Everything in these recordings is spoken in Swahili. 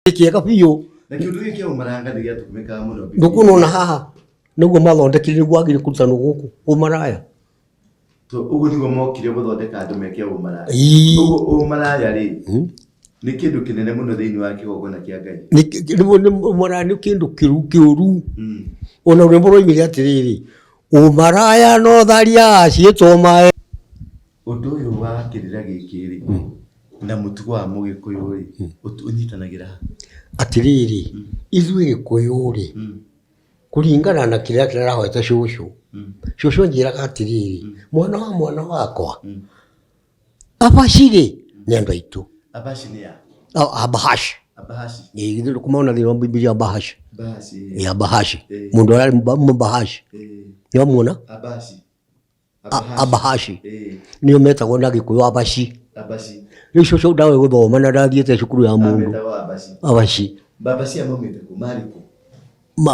kiega biyo na kindu giki umaranga ni giatumika muno ndukuno na haha niguo mathondekire gwagire kutano guku umaraya to ugu nigo mokire guthondeka andu mekia umaraya ugu umaraya ri ni kindu kinene muno thiini wa kigogona kia Ngai ni umaraya ni kindu kiuru ona uri moroimire atiriri umaraya no tharia acietwo mae undu uyu wa kirira giki ri na mutugo wa mugikuyu ri unyitanagira atiriri ithuĩ Gĩkũyũ ri kuringana na kĩrĩa kĩrahoete cũcũ njĩraga atiriri mwana wakwa abacirĩ nĩ andũ aitũ abaci nĩ ya abahashi ithuĩ kumona thĩinĩ wa Bibilia abahashi abahashi mũndũ ũrĩa mũbahashi nĩwamuona abahashi nĩo metagwo na Gĩkũyũ abaci rĩu cũcũ ndawe gũthoma na ndathiĩte cukuru ya mũndũ abaci babacia maumĩte kũ marĩ kũ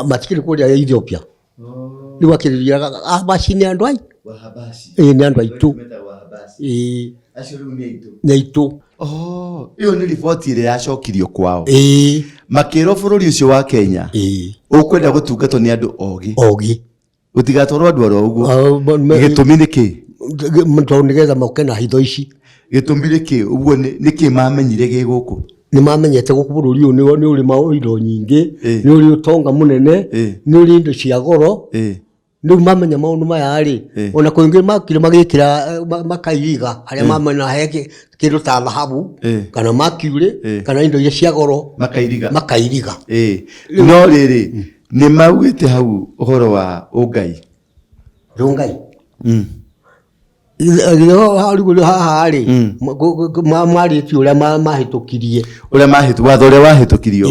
matikĩrĩ kũrĩa Ethiopia rĩu akĩrĩraga abaci nĩ andũ ai nĩ andũ aitũ acio rĩu nĩ aitũ ĩyo nĩ riboti ĩrĩa yacokirio kwao makĩrwo bũrũri ũcio wa Kenya ũkwenda gũtungatwo nĩ andũ ogĩ gũtigatwarwo andũ aro ũguo gĩtũmi nĩkĩ tondũ nĩgetha moke na hitho ici gĩtũmi nĩkĩ ũguo nĩkĩ mamenyire gĩ gũkũ nĩ mamenyete gũkũ bũrũri ũyũ nĩ ũrĩ indo nyingĩ nĩ ũrĩ ũtonga mũnene nĩ ũrĩ indo cia goro rĩu mamenya maũndũ maya rĩ ona kũingĩ makire magĩkĩra makairiga harĩa mamenya he kĩndũ ta thahabu kana mercury kana indo iria cia goro makairiga no rĩrĩ nĩ maugĩte hau ũhoro wa ũngai haha rĩ marĩtie ũrĩa mahĩtũkirie watho ũrĩa wahĩtũkirio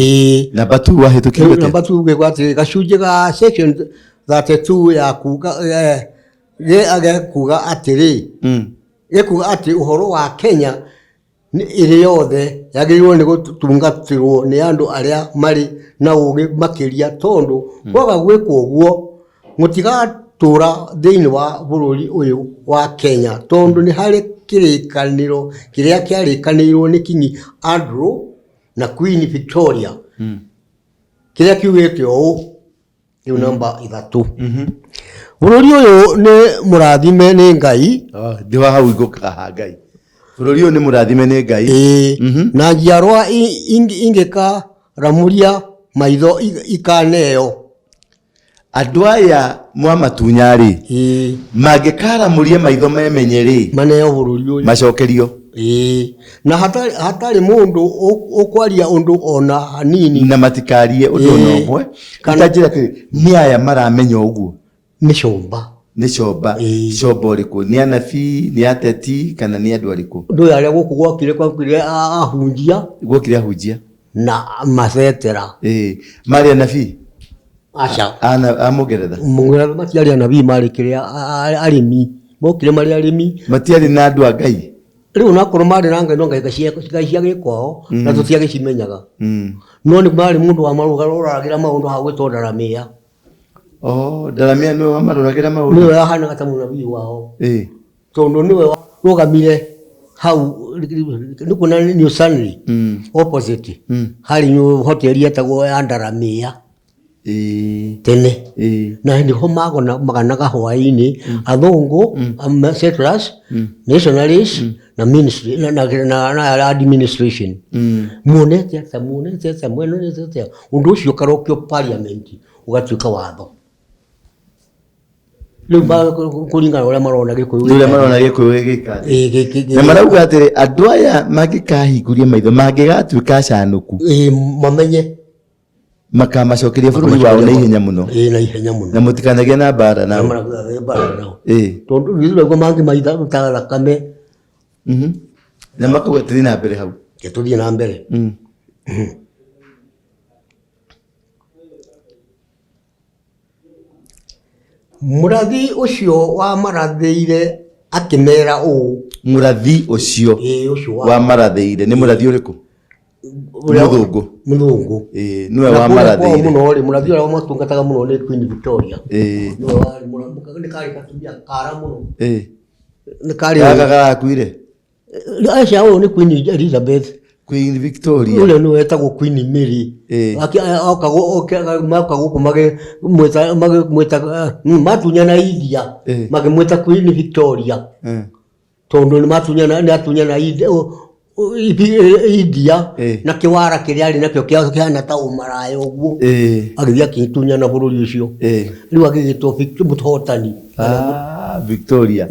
namba 2 wahĩtũkirio namba 2 gĩkwa atĩ gacunjĩ ga section 32 ya kuga kuga atĩrĩ gĩkuga atĩ ũhoro wa Kenya ĩrĩ yothe yagĩrĩirwo nĩ gũtungatĩrwo nĩ andũ arĩa marĩ na ũgĩ makĩria tondũ kwaga gwĩkwo ũguo mũtigatũra thĩinĩ wa bũrũri ũyũ wa Kenya tondũ nĩ harĩ kĩrĩkanĩro kĩrĩa kĩarĩkanĩirwo nĩ King Andrew na Queen Victoria kĩrĩa kiugĩte ũũ rĩu namba 3 bũrũri ũyũ nĩ mũrathime nĩ Ngai ndĩ wa hau igũkaga Ngai bũrũri ũyũ nĩ mũrathime nĩ Ngai na njiarwa ingĩkaramuria maitho ikaneo andũ aya mwamatunya rĩ mangĩkaramuria maitho memenye rĩ maneo bũrũri ũyũ macokerio na hatarĩ mũndũ ũkwaria ũndũ ona hanini na matikarie ũndũ ona ũmwe kana njĩra atĩ nĩ aya maramenya ũguo nĩ comba comba ũrĩkũ nĩ anabii nĩ ateti kana nĩ andũ arĩkũ ndũĩ arĩa gũkũ gwokire ahunjia na macetera marĩ anabii acha Mũngeretha matiarĩ anabii marĩ kĩrĩa arĩmi mokire marĩ arĩmi matiarĩ na andũ a Ngai rĩu nakorwo marĩ na Ngai no Ngai cia gĩkwao na tũtiagĩcimenyaga no nĩ marĩ mũndũ wa marũgarũragĩra maũndũ ha gwĩtwo Ndaramia Ndaramia nĩwe wamarũragĩra maũndũ nĩwe ahanaga ta mũnabii wao tondũ nĩwe warũgamire hau nĩkuona New Sunny opposite harĩ hoteli yetagwo ya Ndaramia tene na nĩho maganaga hwaĩ-inĩ athũngũ settlers nationalists na ministry na administration muonete atĩa ũndũ ũcio ũkarokio parliament ũgatuĩka watho rĩu kũringana ũrĩa marona Gĩkũyũ gĩgĩka na marauga atĩrĩ andũ aya mangĩkahingũria maitho mangĩgatuĩka acanũku mamenye makamacokeria bũrũri wao na ihenya mũno na mũtikanagĩe na mbara nao tondũ gĩthuragwo mangĩ maitha ta thakame na makauga tũthiĩ na mbere hau tũthiĩ na mbere mũrathi ũcio wamarathĩire akĩmera ũũ mũrathi ũcio wamarathĩire nĩ mũrathi ũrĩkũ Mũthũngũ niwe wamarathĩire mũno rĩ mũrathi ũrĩa matungataga mũno nĩ Queen Victoria niwe warĩ nĩ karĩ gatumia kara mũno nĩ karĩ gagakuire aca ũyũ nĩ Queen Elizabeth Queen Victoria ule no etagwo Queen Mary akago mage mweta matunyana India mage mweta Queen Victoria tondu ni matunyana India na kiwara kiria ari nakio kiana ta umaraya uguo agithia kitunyana bururi ucio riu agigitwo Victoria Victoria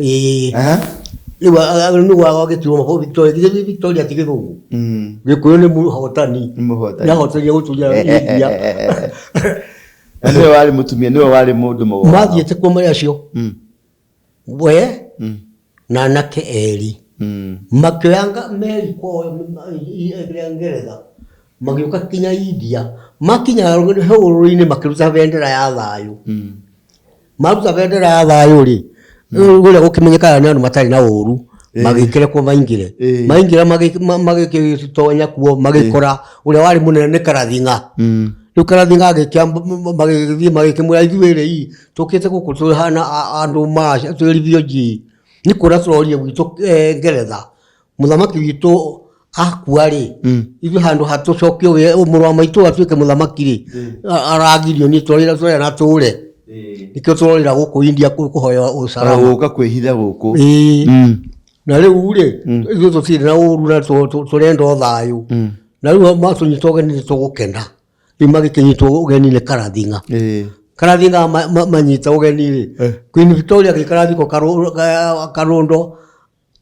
ni wagagĩtirwo mabao Victoria ti gĩthũngũ gĩkũyũ nĩ mũhotani nĩahotire gũtunya India nĩwe warĩ mũtumia nĩwe warĩ mũndũ mũgwanja mathiĩte kuo marĩ acio we na anake erĩ makĩoya meri kwao Ngeretha magĩũka kinya India makinya hũgũrũrũ-inĩ makĩruta bendera ya thayũ maruta bendera ya thayũ rĩ ule gukimenyekana ni andu matari na uru magikire ko maingira magikitonya kuo magikora ule wari munene ni Karathinga riu Karathinga agikia magikimura ithuire ii tukite guku hana andu masha twirithio ji ni kura turorie gwitu Ngeretha muthamaki witu akuari ithu handu hatucokio we umuru wa maitu atuike muthamaki ri aragirio ni twarira na ture nikio turorira guku India kuhoya usalama guka kwihitha guku na riu ri ithu tutire na uru na turenda thayu na riu matunyitwo geni tugukena imagikinyitwo ugeni ni Karathinga Karathinga manyita ugeni ri Queen Victoria gikarathiko karondo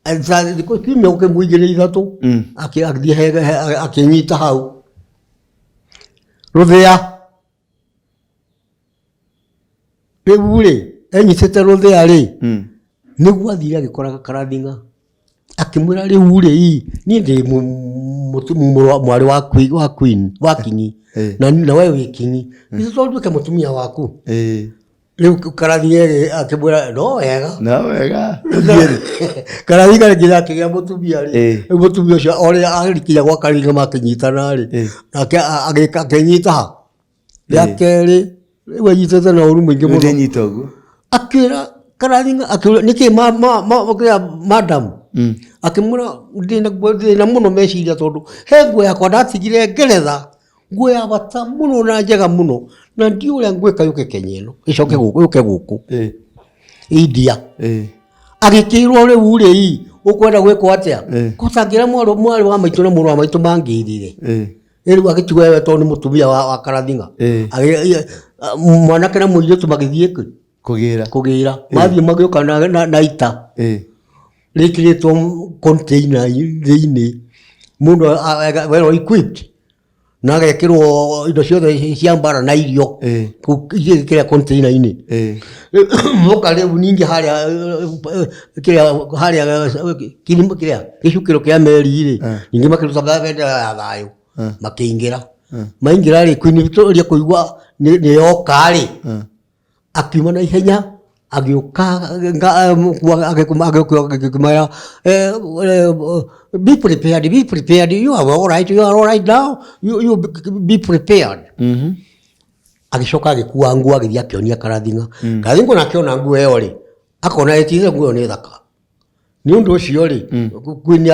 azali kimya ukimwigire ithatu akithie akinyita hau ruthia Pebule enyitete ruthia ri niguo athire agikoraga Karathinga akimwira ri ure ii ni ndi mwari wa Queen wa kinyi na wewe wi kinyi izo tondwike mutumia waku riu Karathinga akimwira no wega Karathinga nginya akigia mutumia ri mutumia ucio ori arikinya gwa Karathinga makinyitana ri akinyita yakeri we yitete na uru mwingi muno nyita uguo akira Karathinga akira niki madam akimura ndina muno meciria tondu he nguo yakwa ndatigire Ngeretha nguo ya bata muno na njega muno na ndi uria ngwika yuke Kenya ino icoke guku India agikirwo riu ri ukwenda gwikwo atia kutangira mwari wa maitu na muru wa maitu mangirire riu agitigwo we tondu mutumia wa Karathinga mwanake na muiritu magithie kugira mathie magioka na ita rikiritwo container thiini mundu well equipped na agekirwo indo ciothe cia mbara na irio kugira container ini muka riu ningi haria kilimo kiria gicukiro kia meri ri ningi makiruta bendera ya thayu makiingira maingira ri Queen Victoria kuigwa ni yoka ri akiuma na ihenya agiuka agikuma be prepared you are all right now you be prepared agicoka agikua nguo agithia akionia Karathinga Karathinga nakiona nguo eo ri akona etize nguo ni thaka ni undu ucio ri Queen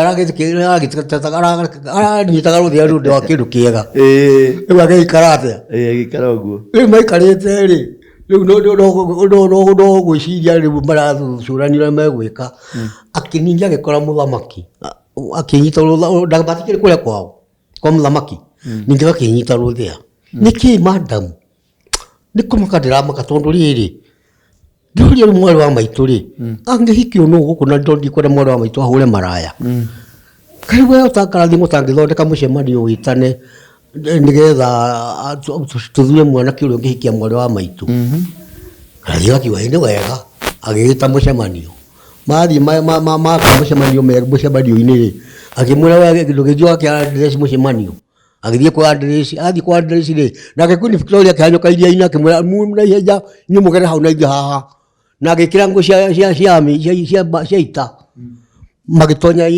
aranyitaga ruthia rundu wa kindu kiega riu agikara atia agikara uguo riu maikarite ri riu no gwiciria riu marathuranira megwika akiningia agikora muthamaki akinyita ndabatikire kuria kwao kwa muthamaki ningi akinyita ruthia niki madam nikumaka ndiramaka tondu riri nduria mwari wa maitu ri angihikio no guku na ndondi kwenda mwari wa maitu ahure maraya karibu yo Karathinga tangithondeka mucemanio witane nigetha tuthuye mwanake uria ungihikia mwari wa maitu Karathinga kiuga ni wega agigita mucemanio mathi mucemanio mucemanio-ini ri akimwira we ndugijua kia address mucemanio agithie kwa address ri nake Queen Victoria kihanyoka iria-ini akimwira na ihenya ni mugere hau na haha na agikira nguo cia ita magitonya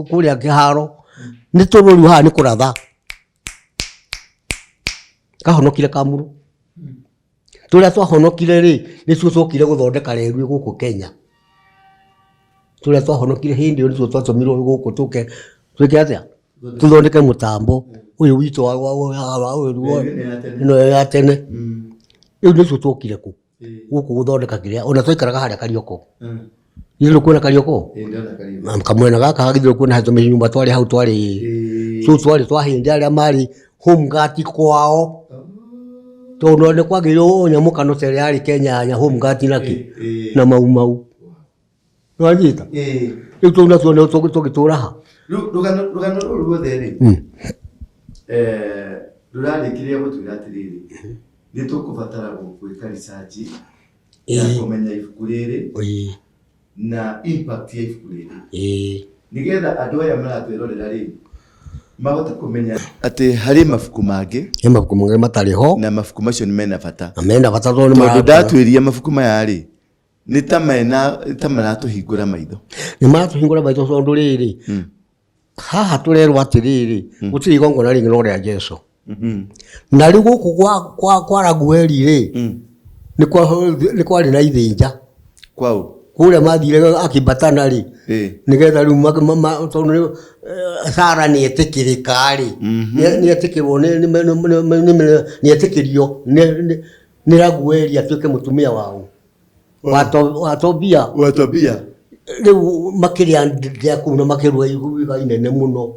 kuria kiharo ni tururu haha ni kuratha kahonokire Kamuru turia twahonokire ri ni tuo twokire guthondeka reru guku Kenya turia twahonokire hindi ni tuo twatumirwo guku twike atia tuthondeke mutambo uyu witu wa no ya tene riu nicio twokire ku guku guthondeka kiria ona twaikaraga haria Karioko Nilo kuna Karioko kamwena gaka hagithiro kuna hato nyumba twari hau twari so twari twahinde aria mari home guard kwao tono ne kwagiro nyamukano tere ari Kenya nya home guard naki na mau wanyita riu tuna tuone tugitura ha rugano ruothe ri rurarikiria gutuira atiriri ni tukubatara gwika research ya kumenya ibuku riri na impact ya ibuku riri nigetha andu aya maratwirorera ri mahote kumenya ati hari mabuku mangi matariho na mabuku macio ni mena bata tondu ndatwiria mabuku maya ri ni ta maratuhingura maitho tondu riri haha turerwa atiriri gutiri igongona ringi no ria Jesu na riu guku kwa Ragueli ri ni kwari na ithinja kwao kuria mathire akibatana ri nigetha riu tondu Sara ni etikirika ri ni etikirwo ni etikirio ni Ragueli atuike mutumia wao wa Tobia riu makiria ndia kuna makirwa iguga inene muno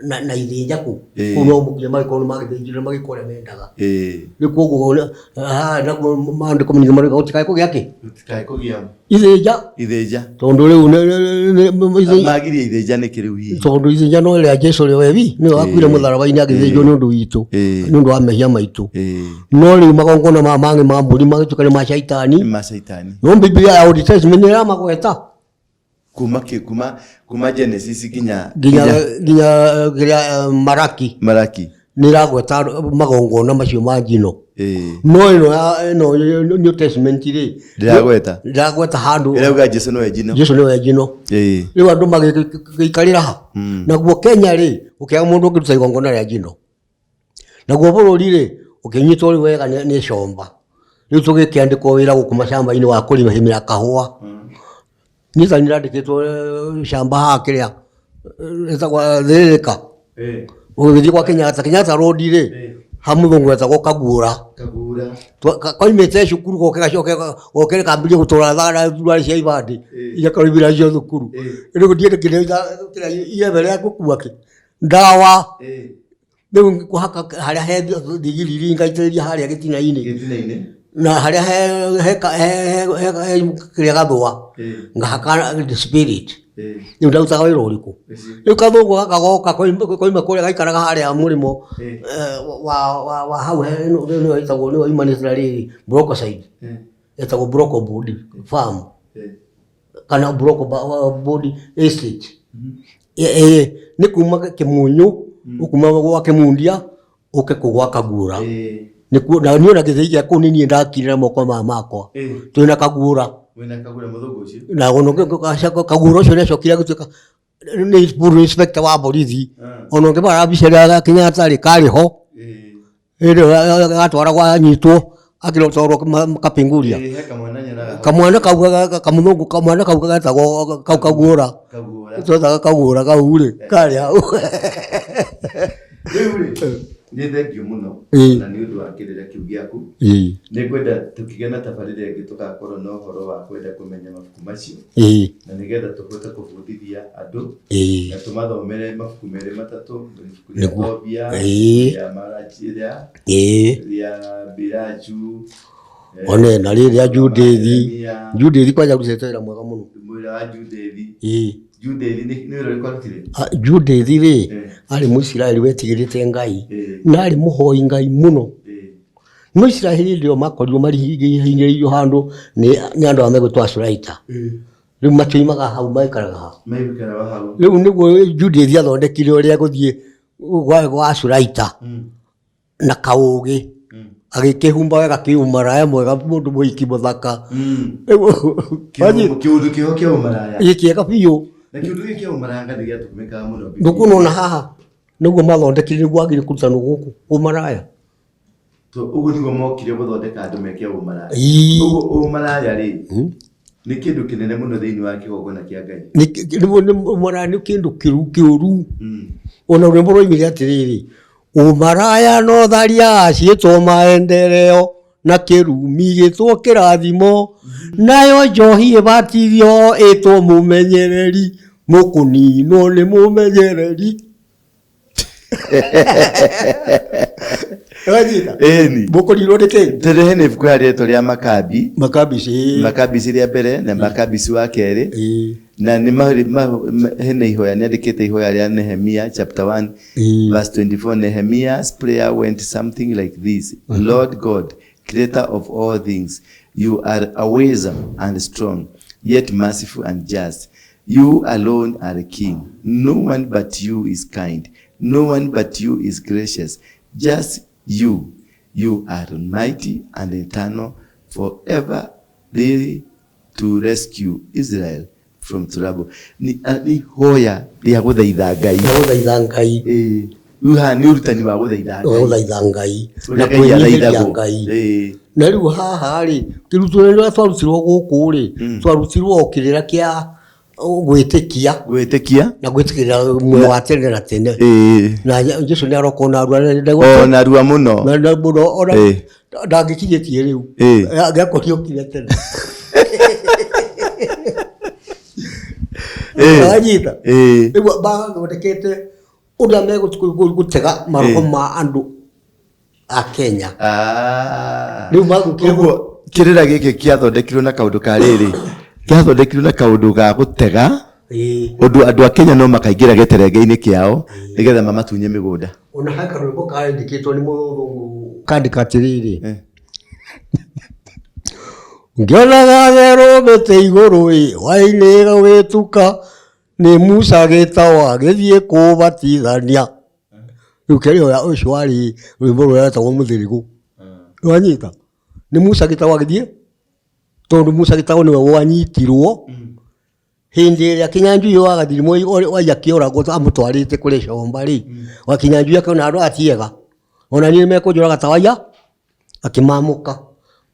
na ithinja ku kuno mukia mariko magithinjire magikore mendaga riu koguo na maandiko mingi mariko utikai kugia ithinja tondu riu magiria ithinja ni kiriu hihi tondu ithinja no ria Jesu ri wevi ni wakuire mutharabaini agithinjwo ni undu witu ni undu wa mehia maitu no riu magongona mangi ma mburi magitukane ma shaitani no Biblia ya Old Testament ni magweta kuma Genesis ginya Maraki ni ragweta magongona macio ma njino no ino New Testament ri ragweta handu irauga Jesu no njino riu andu magikarira ha naguo Kenya ri ukiaga mundu ungiruta igongona ria njino naguo bururi ri ukinyitwo ri wega ni comba riu tugikiandikwo wira guku mashamba-ini wa kurima kahua nisa nirandikitwo shamba hakiria etagwa Thirika ugithi kwa Kenyatta road ri hamuthungu etagwo Kagura koimete cukuru gokere kambirie gutura thara thurari cia ibandi iria karibira cio thukuru riu ndiende kira iebere gukua ki ndawa riu kuhaka haria he thigiriri ngaitiriria haria gitina-ini na haria he kiria gathwa ngahaka spirit riu ndautaga wira uriku riu kathungu gaka goka koima kuria gaikaraga haria murimo wa hau no itagwo ni imanitira riri Brocoside etagwo Broco Body Farm kana Broco Body Estate ni kuma Kimunyu ukuma gwa Kimundia uke kugwa Kagura na niona githija ku nini ndakirira moko makwa twina Kagura muthungu ucio na gono Kagura ucio necokira gutuika ni puru inspector wa borithi ono ngibara bicera Kenyatta ri kariho gatwara gwa nyitwo akirotoro kapinguria kamwana kauga kamuthungu kamwana kauga gatagwo Kagura twethaga Kagura kaure kari hau ni thengio muno na ni undu wa kirira kiu giaku ni kwenda tukigena tabarire ingi tugakorwo na uhoro wa kwenda kumenya mabuku macio na nigetha tuhote kubundithia andu na tumathomere mabuku meri matatu ya Tobia ya Marachira ya Biraju one na riri Judith kwaja gucetera mwega muno mwira wa Judith ni rori kwatire Judith ri ari Muisiraeli wetigirite Ngai na ari muhoi Ngai muno Muisiraeli ndio makorirwo mari hinyiririo handu ni andu amegutwa Suraita riu matuimaga hau maikaraga hau riu niguo Judith athondekire uria guthie gwa Suraita na kaugi agikihumba wega kiumaraya mwega mundu muiki muthaka kiundu kio maraya ikiega biu na kiundu kio maraya ngathia tukumeka muno ndukunona haha niguo mathondekire niguo agire kurutano guku umaraya to uguo niguo mokire guthondeka andu meke umaraya uguo umaraya ri Nĩ kĩndũ kĩnene mũno thĩinĩ wa kĩgongona kĩa Ngai. Nĩ kĩndũ kĩũru. Ona rwĩmbo rwoimire atĩrĩrĩ, ũmaraya no tharia ciĩtwo maendeleo na kĩrumi gĩtwo kĩrathimo, nayo njohi ĩbatithio ĩtwo mũmenyereri, mũkũninwo nĩ mũmenyereri. Mũkũninwo nĩ kĩ? Tũrehe nĩ ibuku rĩetwo rĩa Makabi. Makabisi rĩa mbere na Makabisi wa kerĩ. Na hena ihoya nĩandĩkĩte ihoya rĩa Nehemia chapter 1 verse 24. Nehemiah's prayer went something like this: Lord God, creator of all things, you are a wisdom and strong, yet merciful and just. You alone are king. No one but you is kind. No one but you is gracious. Just you. You are almighty and eternal, forever ready to rescue Israel from trouble. Ni hoya ya gũthaitha Ngai. Uha ni urutani wa gũthaitha Ngai. Na kwĩyendithia Ngai. Na rĩu haha rĩ, kĩrutwo rĩrĩa twarutirwo gũkũ rĩ, twarutirwo kĩrĩra kĩa gwĩtĩkia na gwĩtĩkĩra muoyo wa tene na tene. Na Jesũ nĩ aroko na narua mũno. Na mũno ona ndangĩkinyĩtie rĩu. Angĩakorio kire tene. Anyita. Rĩu bagondekete ũrĩa megũtega maroho ma andũ a Kenya. Rĩu magũkĩguo kĩrĩra gĩkĩ kĩathondekirwo na kaũndũ ka rĩrĩ. Kĩathondekirwo na kaũndũ ga gũtega ũndũ andũ a Kenya no makaingĩra gĩterenge-inĩ kĩao nĩgetha mamatunye mĩgũnda. Ona haka rwĩmbo karandĩkĩtwo nĩ mũthũngũ kandĩka atĩrĩrĩ, ngĩonaga therũmbĩte igũrũ wainĩga wĩtuka nĩ Musa gĩtawa gĩthiĩ kũbatithania. Rĩu kĩrĩa ũcio warĩ rwĩmbo rũrĩa rwetagwo mũthĩrĩgũ. Wanyita nĩ Musa gĩtawa gĩthiĩ, tondũ Musa gĩtawa nĩwe wanyitirwo hĩndĩ ĩrĩa Kĩnyanjui wa Gathirimũ waija kĩoragwo amũtwarĩte kũrĩ Comba rĩ, wa Kĩnyanjui akĩona andũ atiega ona niĩ mekũnjũraga tawaia akĩmamũka,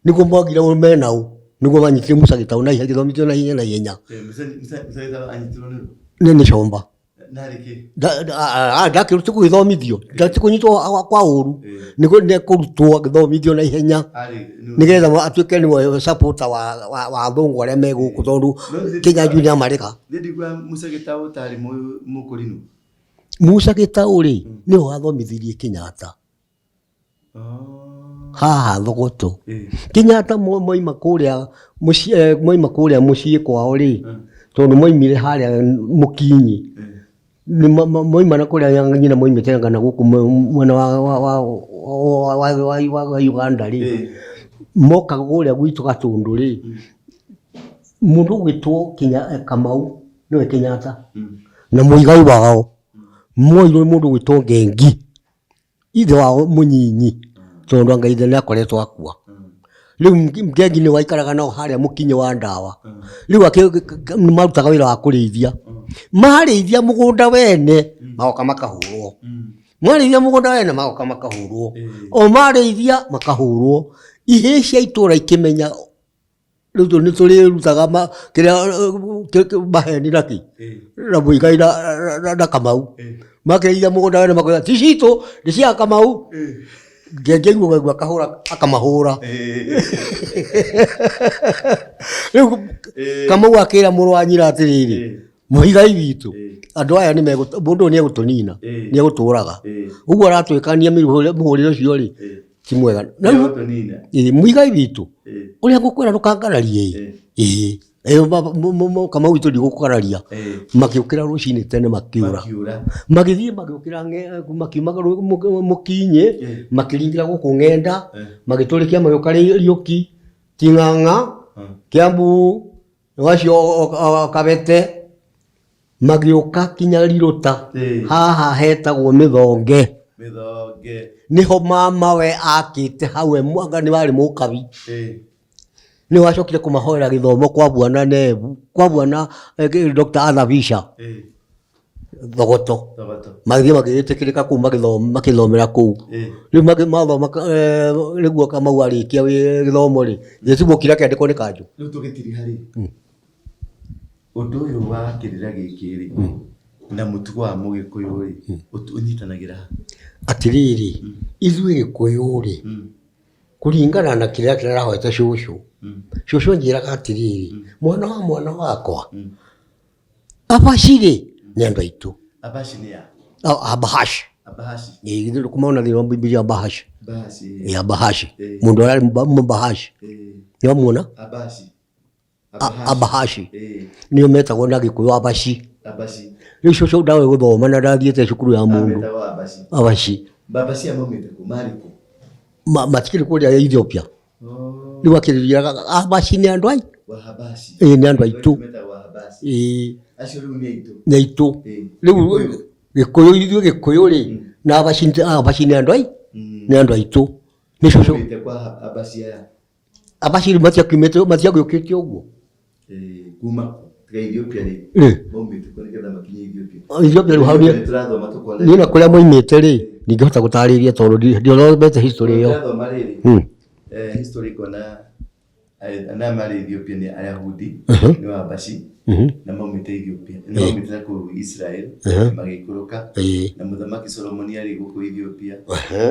nĩguo mogire menau, nĩguo manyitire Musa gĩtawa na ihenya gĩthomithio na ihenya. Nĩ Comba ndakĩrutwo gũgĩthomithio, ndakĩnyitwo kwa ũru, nĩguo nekũrutwo gĩthomithio na ihenya nĩgetha atuĩke nĩwe supporter wa athũngũ arĩa me gũkũ, tondũ Kĩnyanjui nĩamarĩka. Musa gĩtawa ũtarĩ mũkũrinũ. Musa gĩtawa rĩ nĩwe wathomithirie Kenyatta haha Thogoto. Kenyatta moima kũrĩa mũciĩ kwao rĩ, tondũ moimire harĩa Mũkinyi, moima na kũrĩa nyina moimĩte ngana gũkũ mwena wa Uganda rĩ, moka kũrĩa gwitũ Gatũndũ rĩ, mũndũ ũgwĩtwo Kamau nĩwe Kenyatta na mũigai wao moirwo mũndũ ũgwĩtwo Ngengi, ithe wao mũnyinyi, tondũ anga ithe nĩakoretwo akua. Rĩu Ngengi nĩ waikaraga nao harĩa Mũkinyi wa Ndawa. Rĩu marutaga wĩra wa kũrĩithia, marĩithia mũgũnda wene magoka makahũrwo, marĩithia mũgũnda wene magoka makahũrwo, o marĩithia makahũrwo. Ihĩ cia itũra ikĩmenya rĩu nĩ tũrĩrutaga kĩrĩa maheni naki na mũigai na Kamau, makĩrĩithia mũgũnda wene makoiga ti citũ nĩ cia Kamau. Ngengi aigua akahũra akamahũra. Rĩu Kamau akĩra mũrũ wa nyina atĩrĩrĩ, mũigai witũ andũ aya mũndũ nĩegũtũnina, nĩegũtũraga, ũguo aratwĩkania mũhũrĩre ũcio rĩ ti mwega. Mũigai witũ ũrĩa ngũkwĩra ndũkangararie Kamau witũ ndigũkũgararia. Magĩũkĩra rũcinĩ tene makĩũra, magĩthiĩ magĩũkĩra makiumaga Mũkinyi makĩringĩra gũkũ Ng'enda, magĩtũrĩkia magĩũka Riũki, Ting'ang'a, Kiambu, wacio Kabete, magĩũka kinya Rirũta haha hetagwo Mĩthonge. Niho mamawe akĩte hau nĩ warĩ mũkabi, nĩ wacokire kũmahoera gĩthomo kwa Bwana Nebu, kwa Bwana Dr. Anavisha Thogoto, magĩthiĩ magĩtĩkĩrĩka kũu makĩthomera kũu. Rĩu mathoma nĩguo Kamau arĩkia gĩthomo rĩ, gĩtibũ kĩrĩa kĩandĩkwo nĩ kanjũ. Undu uyu wa kirira gikiri na mutugo wa Mugikuyu ri unyitanagira atiriri ithuĩ Gĩkũyũ ri kuringana na kiria kirahoete cucu cucu njiraga atiriri mwana wakwa abashire ni andu aitu abashi ni ya abahashi ndio kumaona ndio Biblia abahashi ya abahashi mundu ari mbahashi ni wamuna abahashi niyo metagwo na Gĩkũyũ abashi cucu ndawe guthoma na ndathiĩte cukuru ya mundu abashi babashi amomete kumariko matikiri kuria Ethiopia ni wakiriria abashi ni andu ai wahabashi ni andu aitu acio riu ni aitu riu Gĩkũyũ ithuĩ Gĩkũyũ ri na abashi ni andu ai ni andu aitu ni cucu kwa abashi matiagĩũkĩte uguo kuma Ethiopia ri momete kwa nigetha makinye Ethiopia riu hauria ni na kuria moimĩte ri ningehota gũtarĩria tondũ ndiothomete history ĩyo history kona na mari Ethiopia ni Ayahudi ni Wabashi na maumite Ethiopia na maumite ku Israel magikuruka na muthamaki Solomoni ari guku Ethiopia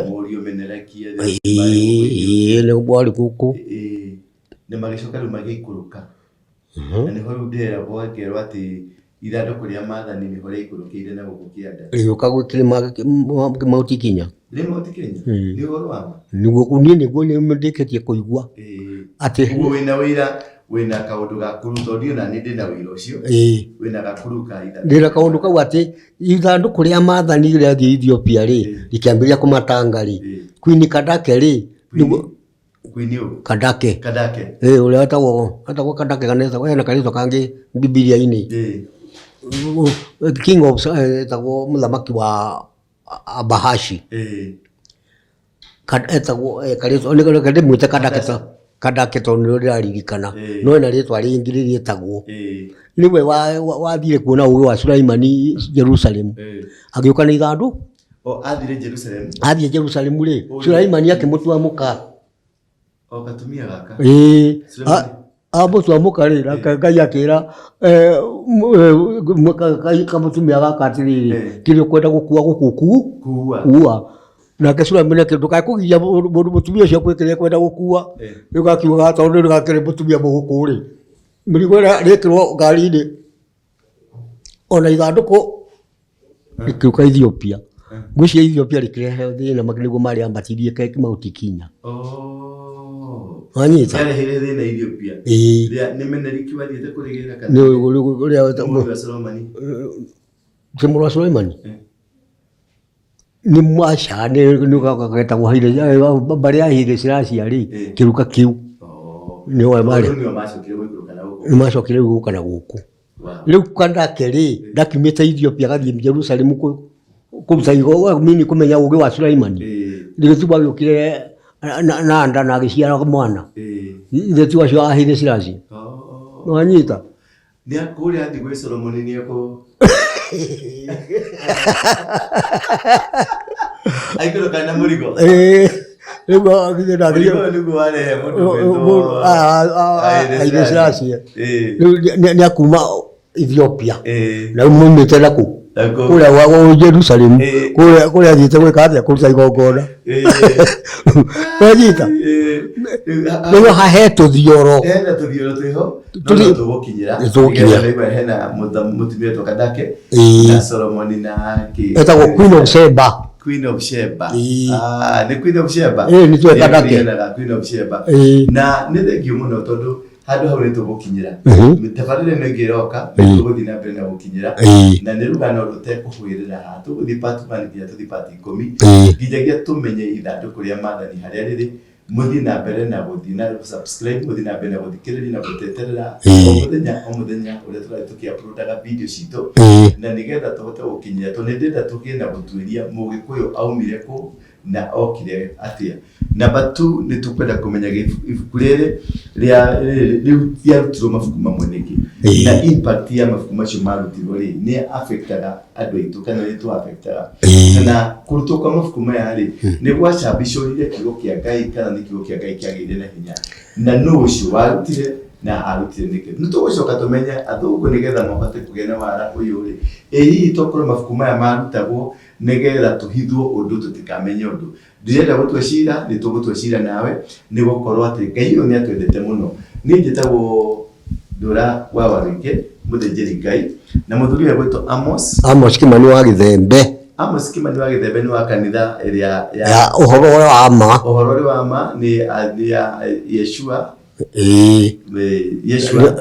Morio Menelakia ni bwari guku ni magicoka riu magikuruka na ni ho ndera bwagerwa ati ithanduku ria maathani ni hore ikurukiire na guku Kianda riuka gwikirima Mount Kenya ni horo wa niguo kunie niguo ni ndiketie kuigua ati wina kaundu ga kuruta ndio na ndi na wira ucio wina gakuru ka ithanduku ndira kaundu kau ati ithanduku ria maathani ria thi Ethiopia ri likiambiria kumatanga ri Queen Kadake ri niguo Kadake uria atagwo Kadake kanisa wena kanisa kangi Biblia-ini king of etagwo muthamaki wa Abahashi etagwo kanisa ni kende mwite Kadake tondu ndiraririkana no ena ritwa ringi rietagwo niwe wathire kuona uge wa Sulaimani Jerusalem agiuka ni ithandu athire Jerusalem ri Sulaimani akimutua muka katumia gaka mutua muka ri Ngai akira kamutumia gaka atiriri kirio kwenda gukua guku nake Sulaimani kindu kakugia mutumia ucio kwikire kwenda gukua ugakiuga tondu ndugakire mutumia muguku ri mirigo rikirwo ngari-ini ona ithanduku rikiuka Ethiopia ngwicia Ethiopia rikirehe thina niguo mari ambatirie keki Mount Kenya wanyita yale thina Ethiopia ria ni meneliki wathiete kurigirira kana uria Solomoni Timur Solomoni ni mwasha ni gageta Haile bari ya Haile Selassie ari kiruka kiu ni wa mari ni macokire guku kana guku riu Kadake ri ndakimite Ethiopia gathie Jerusalem kuruta igo mini kumenya uge wa Sulaimani ndigituba yukire na anda na giciara mwana ithe wa cio Haile Selassie wanyita ni akuri andi gwe Solomoni ni ako aikoro kana murigo rigo agithira rigo wale mundu Haile Selassie ni akuma Ethiopia na mumite naku kuria wa Jerusalem kuria thiite gwika atia kuruta igongona wanyita niyo hahetu thioro twiho tugukinyira hena mutumia to Kadake na Solomoni na etagwo Queen of Sheba ni Queen of Sheba ni twe Kadake Queen of Sheba na ni thengio muno tondu handu hau ni tugukinyira tabarire no ngiroka tuguthii na mbere na gukinyira na ni rugano rutekuhwirira ha tuguthii part 1 nginya tuthii part 10 nginyagia tumenye ithanduku ria maathani haria riri muthii na mbere na guthii na subscribe muthii na mbere na guthikiriria na guteterera o muthenya uria tũrathiĩ tũkĩ-uploadaga video citũ na nigetha tũhote gũkinyia tũnĩndĩnda tũgĩe na gũtuĩria Mũgĩkũyũ aumire kũ na okire atia. Number 2 nĩ tũkwenda kũmenya ibuku rĩrĩ rĩarutirwo mabuku mamwe nĩkĩ na impact ya mabuku macio marutirwo rĩ nĩ affectaga andũ aitũ kana nĩ tũ affectaga na kũrutwo kwa mabuku maya rĩ nĩ gwacambicũrire kiugo kĩa Ngai kana nĩ kiugo kĩa Ngai kĩagĩire na hinya na no ũcio warutire na arutire nike nitugucoka tumenye athungu nigetha mahote kugena wara uyu ri hihi tokorwo mabuku maya marutagwo nigetha tuhithwo undu tutikamenye undu ndirenda gutwecira nitugutwecira nawe nigukorwo ati Ngai uyu ni atwendete muno ni njitagwo Ndura wa Waruge muthenjeri Ngai na muthuri we gwitwo Amos Kimani wa Githembe. Amos Kimani wa Githembe ni wa kanitha iria ya uhoro wa ma ni Yeshua Yeshua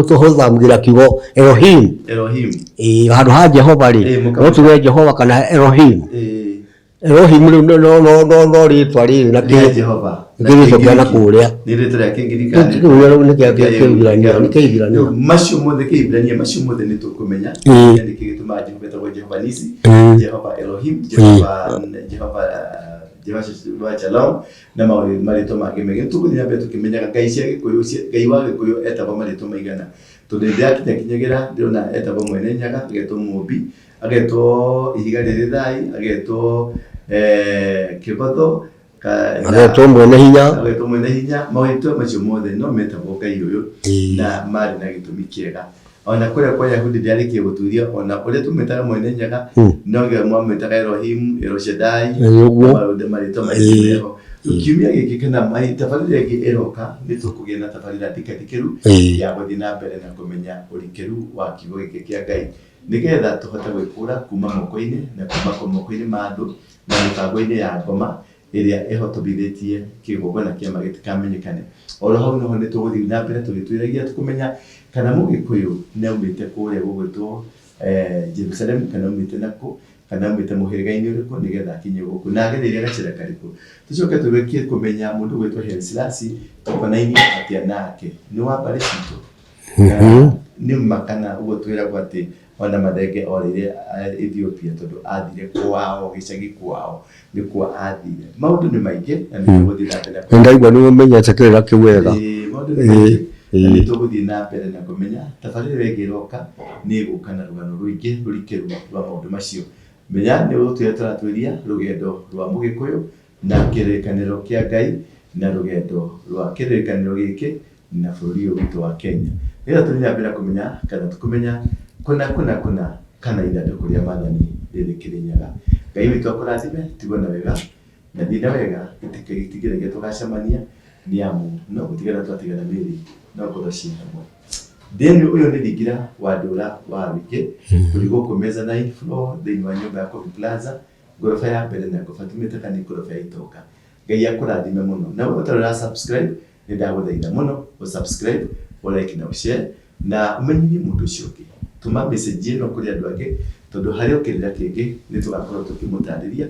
tuhuthamgira kiugo Elohim handu ha Jehova ri no tuge Jehova kana Elohim Elohim no ritwa riri na Jehova ngiricokana kuria ni ritwa ria Kigirikani ni Kĩhibirania macio mothe Kĩhibirania macio mothe ni tukumenya ni kigituma Jehova Nisi Jehova Elohim Jehova Shalom na marito mangĩ mengĩ tuguthia mbere tukimenyaga Ngai cia Gĩkũyũ Ngai wa Gĩkũyũ etagwo marito maigana tondu ndiakinyagira ndirona etagwo Mwene Nyaga agetwo Mũmbi agetwo Ihiga rĩrĩ Thai agetwo Kĩgotho agetwo Mwene Hinya mawĩtwo macio mothe no metagwo Ngai ũyũ na marĩ na gĩtũmi kĩega ona kuria kwa Yahudi ndiarikie guturia ona uria tumetaga Mwene Nyaga noge mwametaga Elohim Eloshadai maundu marito maitho kiumia giki kana tabarĩra ĩngĩ ĩroka nĩtũkũgĩa na tabarĩra ndikadikeru ya gũthiĩ na mbere na kũmenya ũrikeru wa kiugo gĩkĩ kĩa Ngai nĩgetha tũhote gwĩkũra kuma moko-inĩ na kuma moko-inĩ ma andũ na mĩbango-inĩ ya ngoma ĩrĩa ĩhotithĩtie kĩgongona kĩa gĩtikamenyekane oro hau noho nĩtũgũthiĩ na mbere tũgĩtuĩragia tũkũmenya kana Mũgĩkũyũ nĩaumĩte kũrĩa gũgwĩtwo Jerusalem kana aumĩte nakũ kana aumĩte mũhĩrĩga-inĩ ũrĩkũ nĩgetha akinye gũkũ na agereire gacĩra karĩkũ tũcoke tũrĩkie kũmenya mũndũ gwĩtwo Haile Selassie tũkonainie atĩa nake nĩ wa mbarĩ citũ nĩ makana ũguo twĩragwo atĩ ona Mathenge orĩire Ethiopia tondu athire kwao gĩcagi kwao nĩkuo athire maũndũ nĩ maingĩ na nĩtũgũthiĩ na mbere ndaigua nĩũmenyete kĩrĩra kĩu wega nĩtũgũthiĩ na mbere na kũmenya tabarĩra ĩngĩ ĩroka nĩ ĩgũka na rũgano rũingĩ rũrikĩru rwa maũndũ macio menya nĩgũtwĩra tũratwĩria rũgendo rwa Mũgĩkũyũ na kĩrĩkanĩro kĩa Ngai na rũgendo rwa kĩrĩkanĩro gĩkĩ na bũrũri ũyũ witũ wa Kenya nĩgetha tũthiĩ na mbere kũmenya kana tũkũmenya kuna kana ithandũkũ rĩa Mwathani rĩrĩ Kĩrĩnyaga Ngai witũ akũrathime tigwo na wega na thiĩ na wega gĩtigĩrĩria tũgacemania nĩamu no gũtigana twatigana mĩrĩ no ngoro ciĩ hamwe thĩinĩ ũyũ nĩ thingira wa Ndũra wa Waruge tũrĩ gũkũ meza 9 floor thĩinĩ wa nyũmba ya Coffee Plaza ngoroba ya mbere na ngoroba tumĩte kana ngoroba ya itoka Ngai akũrathime mũno na ũtarora subscribe nĩ ndagũthaitha mũno ũsubscribe like na share na ũmenyithie mũndũ ũcio ũngĩ tuma message ĩno kũrĩ andũ angĩ tondu harĩ kĩrĩra kĩngĩ nĩ tũgakorwo tũkĩmũtarĩria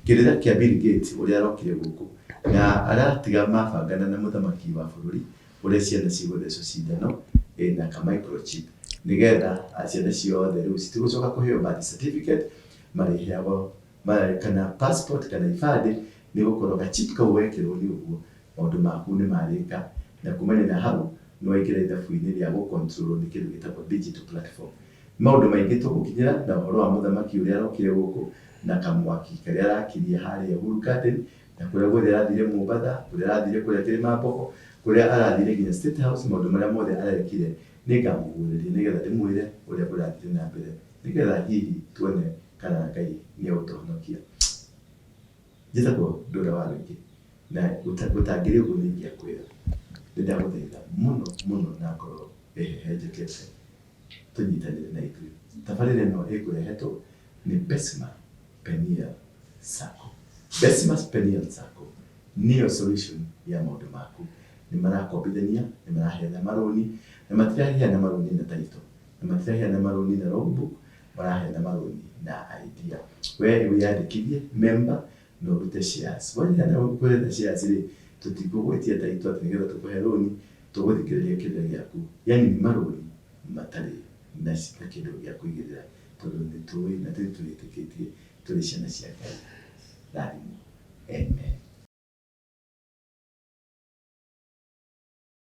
kĩrĩra kĩa Bill Gates ũrĩa arokire gũkũ na aratiga mabangana na mũthamaki wa bũrũri ũrĩa ciana cigũthecwo cindano na ka microchip nĩgetha ciana ciothe rĩu citigũcoka kũheo birth certificate marĩheagwo kana passport kana ibandĩ nĩ gũkorwo gachip kau wekĩrwo nĩ ũguo maũndũ maku nĩ marĩka na kumania na hau nĩ waingĩra ithabu-inĩ rĩa gũcontrol nĩ kĩndũ gĩtagwo digital platform maũndũ maingĩ tũgũkinyĩra na ũhoro wa mũthamaki ũrĩa arokire gũkũ na kamwaki karĩa arakirie harĩa Uhuru Garden na kũrĩa guothe arathire Mombasa kũrĩa arathire kũrĩa Kĩrĩmamboko kũrĩa arathire nginya State House maũndũ marĩa mothe arekire nĩngamũguũrĩria nĩgetha ndĩmwĩre ũrĩa kũrathire na mbere nĩgetha hihi tuone kana Ngai nĩegũtũhonokia njĩtagwo Ndũra wa Waruge na gũtangĩrĩ ũguo nĩ ingĩakwĩra ndagũthaitha mũno na ngoro ĩhehenjekete tũnyitanĩre na ithuĩ tabarĩra ĩno ĩkũrehetwo nĩ Besma Peniel Sacco Besma Peniel Sacco nĩyo solution ya maũndũ maku nĩ marakombithania nĩ maraheana marũni na matiraheana marũni na title na matiraheana marũni na logbook maraheana marũni na idea we wĩyandĩkithie member na ũrute shares wanyana kũreta shares rĩ tutigũgwetia title atĩ nĩgetha tũkũhe rũni tũgũthikĩrĩria kĩrĩa gĩaku yani nĩ marũni matarĩ na kĩndũ gĩa kũigĩrĩra tondũ nĩ tũĩ na twĩtĩkĩtie tũrĩ ciana cia Ngai. Amen.